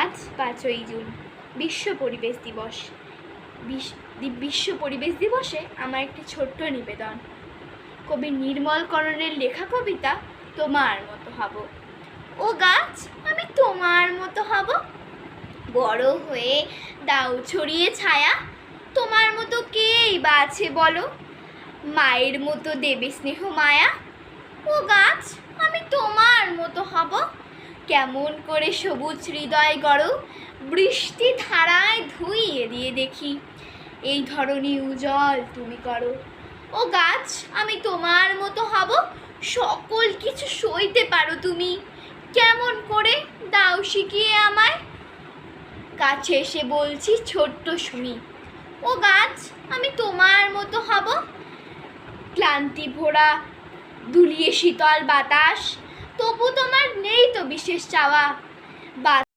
আজ 5ই জুন বিশ্ব পরিবেশ দিবস। বিশ্ব পরিবেশ দিবসে আমার একটি ছোট্ট নিবেদন। কবি নির্মলকরণের লেখা কবিতা তোমার মতো হব। ও গাছ, আমি তোমার মতো হব। বড় হয়ে দাও ছড়িয়ে ছায়া, তোমার মতো কেই বা আছে বলো। মায়ের মতো দেবে স্নেহ মায়া। ও গাছ, আমি তোমার মতো হব। কেমন করে সবুজ হৃদয় গড়ো, বৃষ্টি ধারায় ধুইয়ে দিয়ে দেখি। এই ধরনী উজ্জ্বল তুমি করো। ও গাছ, আমি তোমার মতো হব। সকল কিছু সইতে পারো তুমি, কেমন করে দাও শিখিয়ে আমায়। কাছে এসে বলছি ছোট্ট শুনি, ও গাছ, আমি তোমার মতো হব। ক্লান্তি ভরা দুলিয়ে শীতল বাতাস, তবু তোমার নেই তো বিশেষ চাওয়া।